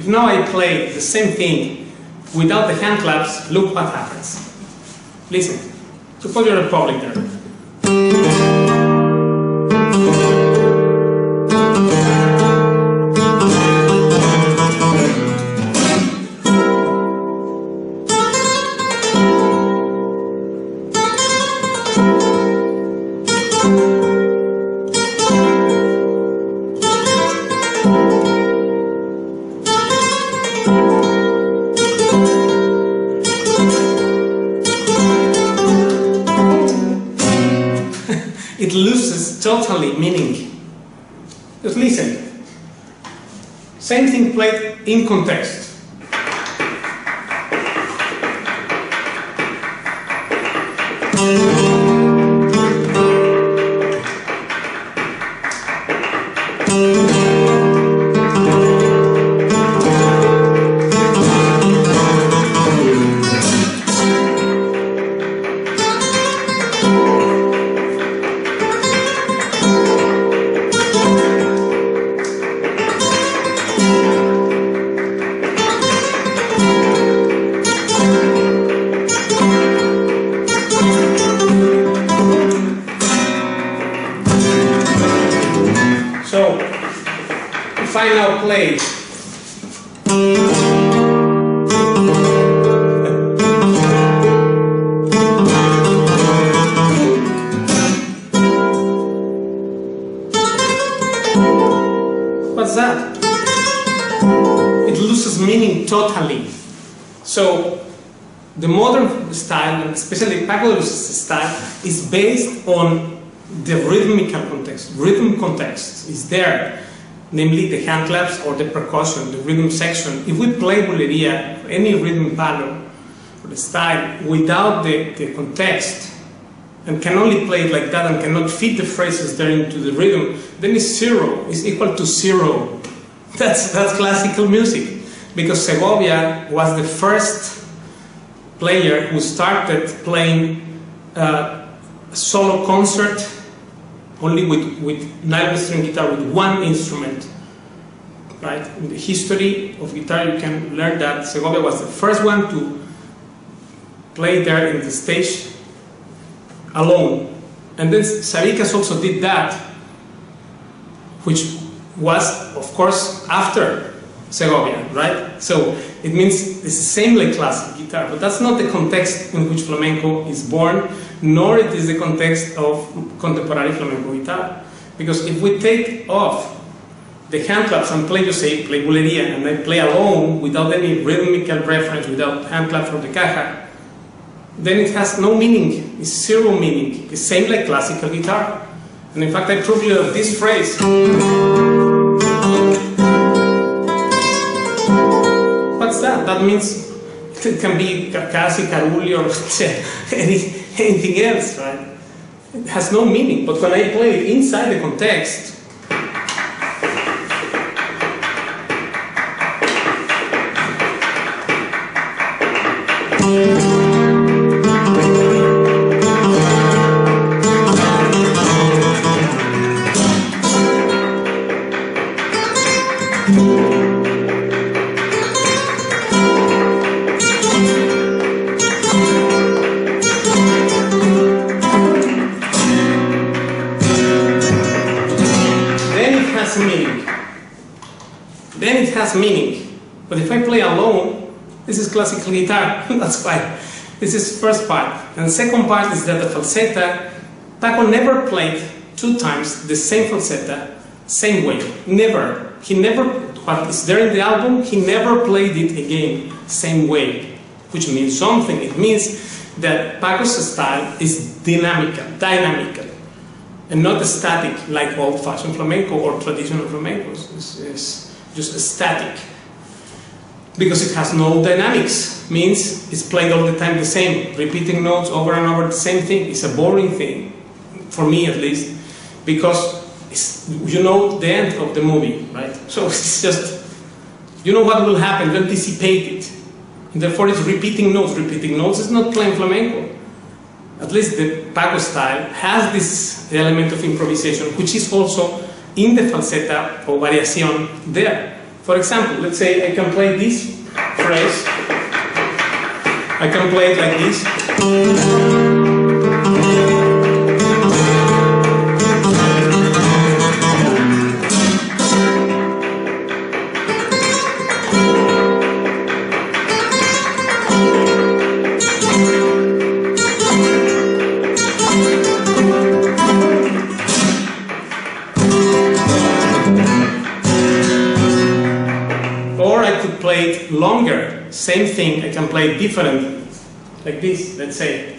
If now I play the same thing without the hand claps, look what happens. Listen. Suppose you're a public there. It loses totally meaning. Just listen. Same thing played in context. if I now play what's that? It loses meaning totally. So the modern style, and especially Paco de Lucia's style, is based on the rhythmical context. Rhythm context is there, namely the handclasps or the percussion, the rhythm section. If we play Buleria, any rhythm palo or the style, without the context, and can only play it like that and cannot fit the phrases there into the rhythm, then it's zero, it's equal to zero. That's classical music. Because Segovia was the first player who started playing a solo concert only with nylon string guitar, with one instrument. Right? In the history of guitar, you can learn that Segovia was the first one to play there in the stage alone. And then Sabicas also did that, which was, of course, after Segovia, right? So it means it's the same like classic guitar, but that's not the context in which flamenco is born, nor it is the context of contemporary flamenco guitar. Because if we take off the handclaps and play, you say, play Buleria, and I play alone without any rhythmical reference, without handclaps from the caja, then it has no meaning, it's zero meaning. It's same like classical guitar. And in fact, I prove you this phrase. What's that? That means it can be Carcassi, Caruli, or anything else, right? It has no meaning, but when I play it inside the context, meaning. But if I play alone, this is classical guitar. That's fine. This is first part. And the second part is that the falseta, Paco never played two times the same falseta, same way. Never. He never, what is there in the album, he never played it again, same way. Which means something. It means that Paco's style is dynamical, and not static like old-fashioned flamenco or traditional flamencos. It's just static, because it has no dynamics. Means it's played all the time the same, repeating notes over and over, the same thing. It's a boring thing, for me at least, because you know the end of the movie, right? So it's just, you know what will happen, you anticipate it, and therefore it's repeating notes. Repeating notes is not playing flamenco. At least the Paco style has this element of improvisation, which is also in the falseta or variación there. For example, let's say I can play this phrase, I can play it like this. Longer, same thing, I can play different, like this, let's say.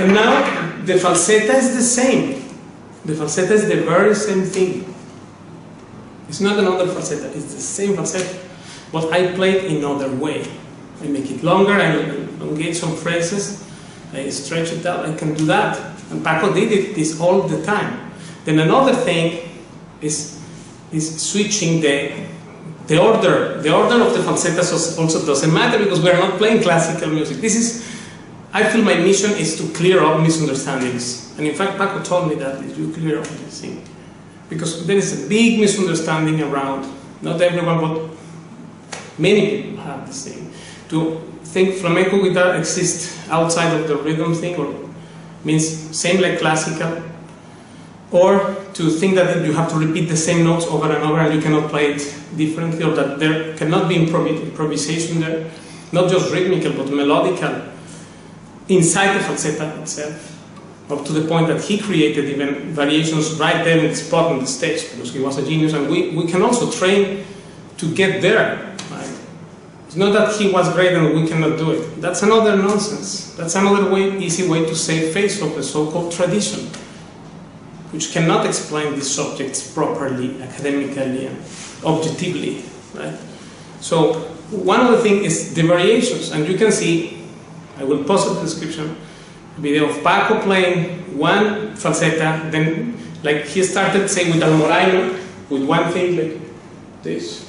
And now the falseta is the same. The falseta is the very same thing. It's not another falseta, it's the same falseta, but I play it in another way. I make it longer, I elongate some phrases, I stretch it out, I can do that. And Paco did this all the time. Then another thing is switching the order. The order of the falsetas also doesn't matter because we are not playing classical music. I feel my mission is to clear up misunderstandings. And in fact, Paco told me that you clear up this thing. Because there is a big misunderstanding around, not everyone, but many people have this thing. To think flamenco guitar exists outside of the rhythm thing, or means same like classical, or to think that you have to repeat the same notes over and over and you cannot play it differently, or that there cannot be improvisation there, not just rhythmical but melodical, inside the falseta itself, up to the point that he created even variations right there in the spot on the stage, because he was a genius, and we can also train to get there. Right? It's not that he was great and we cannot do it. That's another nonsense. That's another easy way to save face of the so-called tradition, which cannot explain these subjects properly, academically, and objectively. Right? So one of the things is the variations, and you can see, I will post a description, a video of Paco playing one falseta, then like he started, say, with Almoraino, with one thing like this.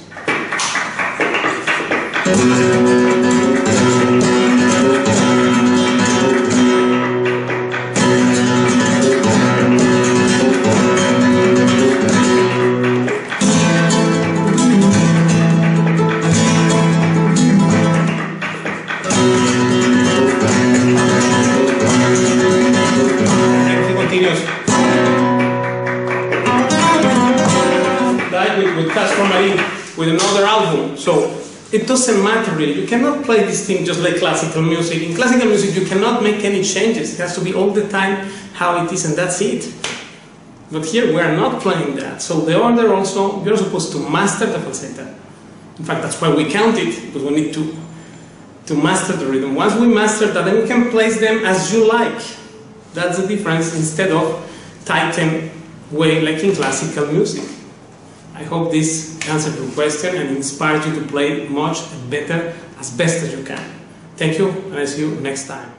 With another album, so it doesn't matter really. You cannot play this thing just like classical music. In classical music, you cannot make any changes. It has to be all the time how it is, and that's it. But here we are not playing that. So the order also, you're supposed to master the falseta. In fact, that's why we count it, because we need to master the rhythm. Once we master that, then we can place them as you like. That's the difference, instead of tighten way like in classical music. I hope this answered your question and inspired you to play much better, as best as you can. Thank you, and I'll see you next time.